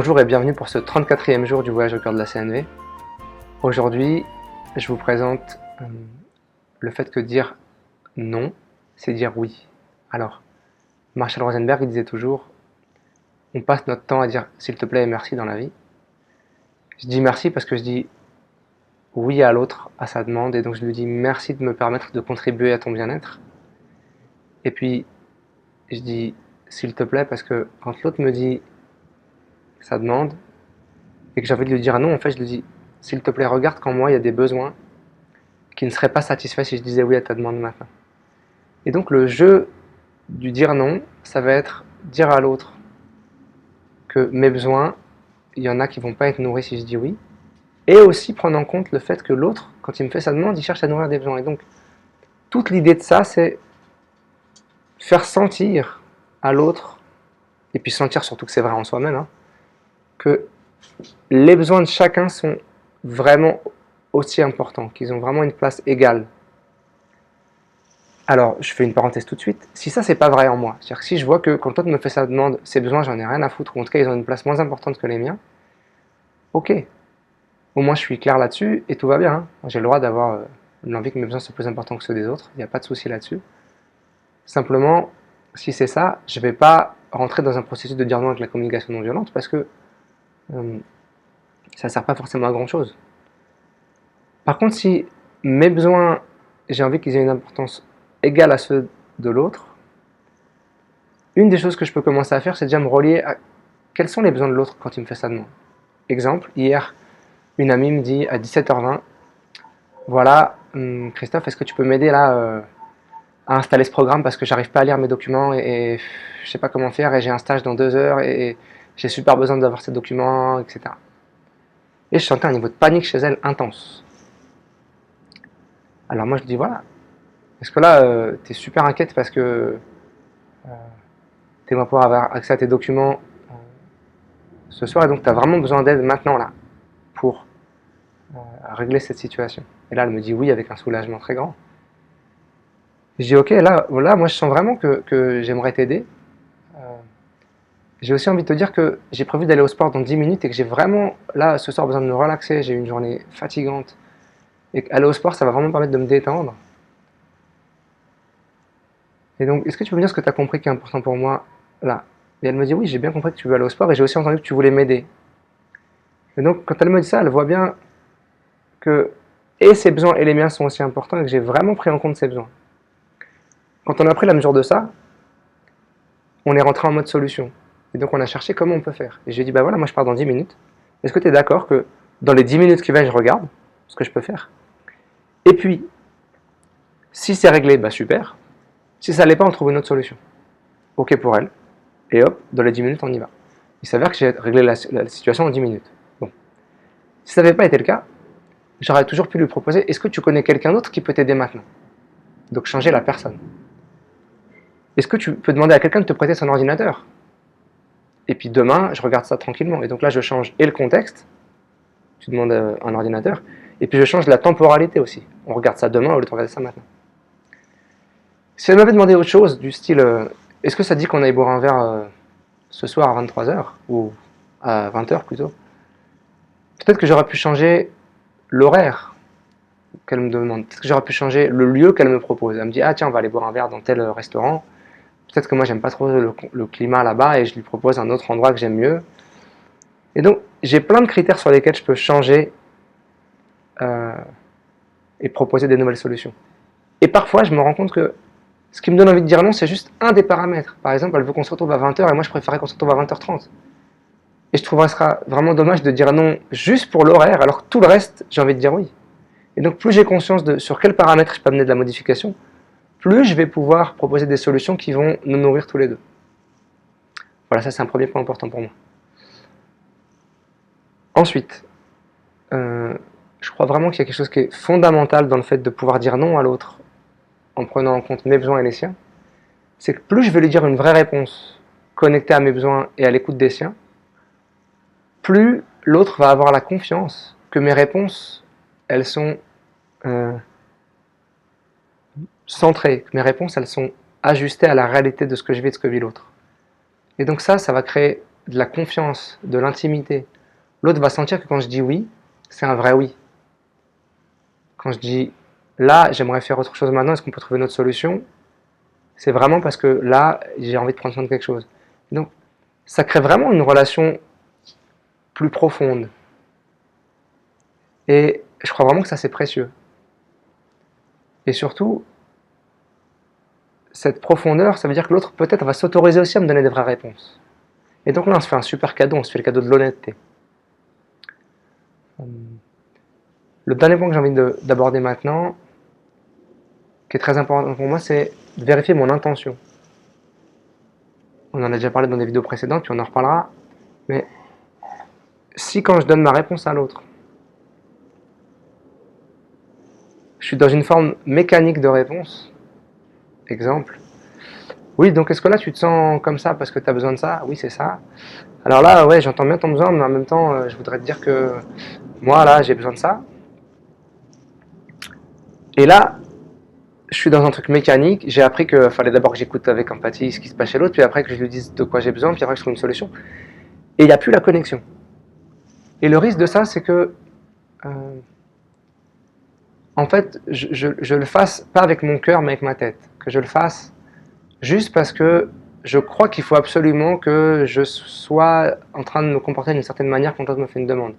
Bonjour et bienvenue pour ce 34e jour du voyage au cœur de la CNV. Aujourd'hui, je vous présente le fait que dire non, c'est dire oui. Alors, Marshall Rosenberg il disait toujours, on passe notre temps à dire s'il te plaît et merci dans la vie. Je dis merci parce que je dis oui à l'autre, à sa demande, et donc je lui dis merci de me permettre de contribuer à ton bien-être. Et puis, je dis s'il te plaît parce que quand l'autre me dit sa demande, et que j'ai envie de lui dire non, en fait je lui dis s'il te plaît regarde qu'en moi il y a des besoins qui ne seraient pas satisfaits si je disais oui à ta demande maintenant. Et donc le jeu du dire non, ça va être dire à l'autre que mes besoins, il y en a qui vont pas être nourris si je dis oui, et aussi prendre en compte le fait que l'autre, quand il me fait sa demande, il cherche à nourrir des besoins. Et donc toute l'idée de ça, c'est faire sentir à l'autre, et puis sentir surtout que c'est vrai en soi-même, hein, que les besoins de chacun sont vraiment aussi importants, qu'ils ont vraiment une place égale. Alors, je fais une parenthèse tout de suite. Si ça, c'est pas vrai en moi, c'est-à-dire que si je vois que quand l'autre me fait sa demande, ses besoins, j'en ai rien à foutre, ou en tout cas, ils ont une place moins importante que les miens, ok. Au moins, je suis clair là-dessus et tout va bien. Hein. J'ai le droit d'avoir l'envie que mes besoins soient plus importants que ceux des autres, il n'y a pas de souci là-dessus. Simplement, si c'est ça, je vais pas rentrer dans un processus de dire non avec la communication non violente parce que ça sert pas forcément à grand-chose. Par contre, si mes besoins, j'ai envie qu'ils aient une importance égale à ceux de l'autre, une des choses que je peux commencer à faire, c'est déjà me relier à quels sont les besoins de l'autre quand il me fait sa demande. Exemple, hier, une amie me dit à 17h20, voilà, Christophe, est-ce que tu peux m'aider là à installer ce programme parce que j'arrive pas à lire mes documents et je sais pas comment faire et j'ai un stage dans 2 heures et j'ai super besoin d'avoir ces documents, etc. Et je sentais un niveau de panique chez elle intense. Alors moi je dis voilà, est-ce que là tu es super inquiète parce que tu vas pouvoir avoir accès à tes documents ce soir et donc tu as vraiment besoin d'aide maintenant là pour régler cette situation. Et là elle me dit oui avec un soulagement très grand. Je dis ok, là moi je sens vraiment que j'aimerais t'aider. J'ai aussi envie de te dire que j'ai prévu d'aller au sport dans 10 minutes et que j'ai vraiment, là, ce soir, besoin de me relaxer. J'ai eu une journée fatigante. Et aller au sport, ça va vraiment me permettre de me détendre. Et donc, est-ce que tu peux me dire ce que tu as compris qui est important pour moi là? Et elle me dit oui, j'ai bien compris que tu veux aller au sport et j'ai aussi entendu que tu voulais m'aider. Et donc, quand elle me dit ça, elle voit bien que et ses besoins et les miens sont aussi importants et que j'ai vraiment pris en compte ses besoins. Quand on a pris la mesure de ça, on est rentré en mode solution. Et donc, on a cherché comment on peut faire. Et j'ai dit, bah voilà, moi je pars dans 10 minutes. Est-ce que tu es d'accord que dans les 10 minutes qui viennent, je regarde ce que je peux faire? Et puis, si c'est réglé, bah super. Si ça l'est pas, on trouve une autre solution. Ok pour elle. Et hop, dans les 10 minutes, on y va. Il s'avère que j'ai réglé la situation en 10 minutes. Bon. Si ça n'avait pas été le cas, j'aurais toujours pu lui proposer, est-ce que tu connais quelqu'un d'autre qui peut t'aider maintenant? Donc changer la personne. Est-ce que tu peux demander à quelqu'un de te prêter son ordinateur? Et puis demain, je regarde ça tranquillement. Et donc là, je change et le contexte, tu demandes un ordinateur, et puis je change la temporalité aussi. On regarde ça demain au lieu de regarder ça maintenant. Si elle m'avait demandé autre chose, du style, est-ce que ça dit qu'on aille boire un verre ce soir à 23h, ou à 20h plutôt, peut-être que j'aurais pu changer l'horaire qu'elle me demande, peut-être que j'aurais pu changer le lieu qu'elle me propose. Elle me dit, ah tiens, on va aller boire un verre dans tel restaurant, peut-être que moi j'aime pas trop le climat là-bas et je lui propose un autre endroit que j'aime mieux. Et donc j'ai plein de critères sur lesquels je peux changer et proposer des nouvelles solutions. Et parfois je me rends compte que ce qui me donne envie de dire non, c'est juste un des paramètres. Par exemple, elle veut qu'on se retrouve à 20h et moi je préférerais qu'on se retrouve à 20h30. Et je trouverais ça vraiment dommage de dire non juste pour l'horaire alors que tout le reste, j'ai envie de dire oui. Et donc plus j'ai conscience de sur quels paramètres je peux amener de la modification, plus je vais pouvoir proposer des solutions qui vont nous nourrir tous les deux. Voilà, ça c'est un premier point important pour moi. Ensuite, je crois vraiment qu'il y a quelque chose qui est fondamental dans le fait de pouvoir dire non à l'autre en prenant en compte mes besoins et les siens. C'est que plus je vais lui dire une vraie réponse connectée à mes besoins et à l'écoute des siens, plus l'autre va avoir la confiance que mes réponses, elles sont centrées, que mes réponses, elles sont ajustées à la réalité de ce que je vis et de ce que vit l'autre. Et donc ça va créer de la confiance, de l'intimité, l'autre va sentir que quand je dis oui, c'est un vrai oui. Quand je dis là, j'aimerais faire autre chose maintenant, est-ce qu'on peut trouver une autre solution? C'est vraiment parce que là, j'ai envie de prendre soin de quelque chose. Donc, ça crée vraiment une relation plus profonde. Et je crois vraiment que ça, c'est précieux. Et surtout, cette profondeur, ça veut dire que l'autre, peut-être, va s'autoriser aussi à me donner des vraies réponses. Et donc là, on se fait un super cadeau, on se fait le cadeau de l'honnêteté. Le dernier point que j'ai envie d'aborder maintenant, qui est très important pour moi, c'est de vérifier mon intention. On en a déjà parlé dans des vidéos précédentes, puis on en reparlera. Mais si quand je donne ma réponse à l'autre, je suis dans une forme mécanique de réponse, exemple, oui, donc est-ce que là tu te sens comme ça parce que tu as besoin de ça? Oui, c'est ça. Alors là, ouais, j'entends bien ton besoin, mais en même temps, je voudrais te dire que moi, là, j'ai besoin de ça. Et là, je suis dans un truc mécanique, j'ai appris qu'il fallait d'abord que j'écoute avec empathie ce qui se passe chez l'autre, puis après que je lui dise de quoi j'ai besoin, puis après que je trouve une solution. Et il n'y a plus la connexion. Et le risque de ça, c'est que, en fait, je le fasse pas avec mon cœur, mais avec ma tête. Que je le fasse juste parce que je crois qu'il faut absolument que je sois en train de me comporter d'une certaine manière quand l'autre me fait une demande.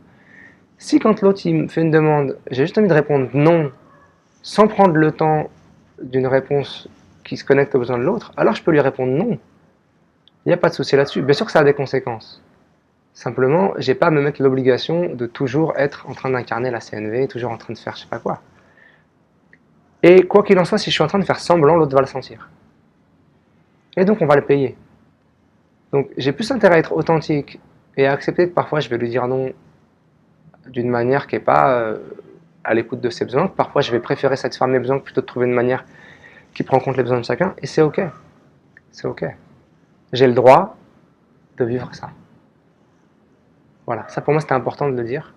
Si quand l'autre il me fait une demande, j'ai juste envie de répondre non, sans prendre le temps d'une réponse qui se connecte aux besoins de l'autre, alors je peux lui répondre non. Il n'y a pas de souci là-dessus. Bien sûr que ça a des conséquences. Simplement, j'ai pas à me mettre l'obligation de toujours être en train d'incarner la CNV, toujours en train de faire je sais pas quoi. Et quoi qu'il en soit, si je suis en train de faire semblant, l'autre va le sentir. Et donc on va le payer. Donc j'ai plus intérêt à être authentique et à accepter que parfois je vais lui dire non d'une manière qui n'est pas à l'écoute de ses besoins, que parfois je vais préférer satisfaire mes besoins plutôt de trouver une manière qui prend en compte les besoins de chacun, et c'est ok. C'est ok. J'ai le droit de vivre ça. Voilà, ça pour moi c'était important de le dire.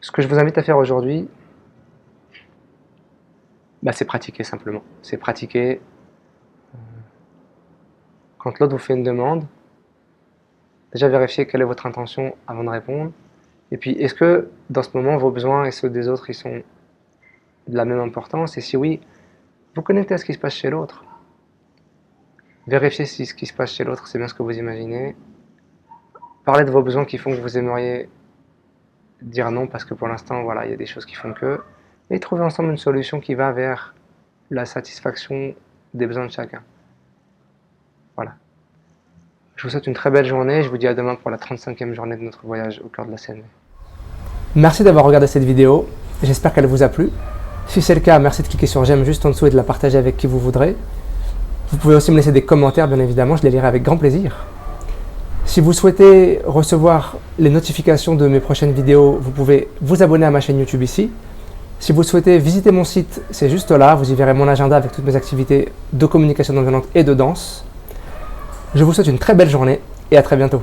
Ce que je vous invite à faire aujourd'hui, c'est pratiquer simplement. C'est pratiquer quand l'autre vous fait une demande, déjà vérifier quelle est votre intention avant de répondre. Et puis, est-ce que dans ce moment, vos besoins et ceux des autres, ils sont de la même importance? Et si oui, vous connectez à ce qui se passe chez l'autre. Vérifiez si ce qui se passe chez l'autre, c'est bien ce que vous imaginez. Parlez de vos besoins qui font que vous aimeriez dire non, parce que pour l'instant, voilà, il y a des choses qui font que. Et trouvez ensemble une solution qui va vers la satisfaction des besoins de chacun. Voilà. Je vous souhaite une très belle journée. Je vous dis à demain pour la 35e journée de notre voyage au cœur de la CNV. Merci d'avoir regardé cette vidéo. J'espère qu'elle vous a plu. Si c'est le cas, merci de cliquer sur j'aime juste en dessous et de la partager avec qui vous voudrez. Vous pouvez aussi me laisser des commentaires, bien évidemment, je les lirai avec grand plaisir. Si vous souhaitez recevoir les notifications de mes prochaines vidéos, vous pouvez vous abonner à ma chaîne YouTube ici. Si vous souhaitez visiter mon site, c'est juste là, vous y verrez mon agenda avec toutes mes activités de communication non violente et de danse. Je vous souhaite une très belle journée et à très bientôt.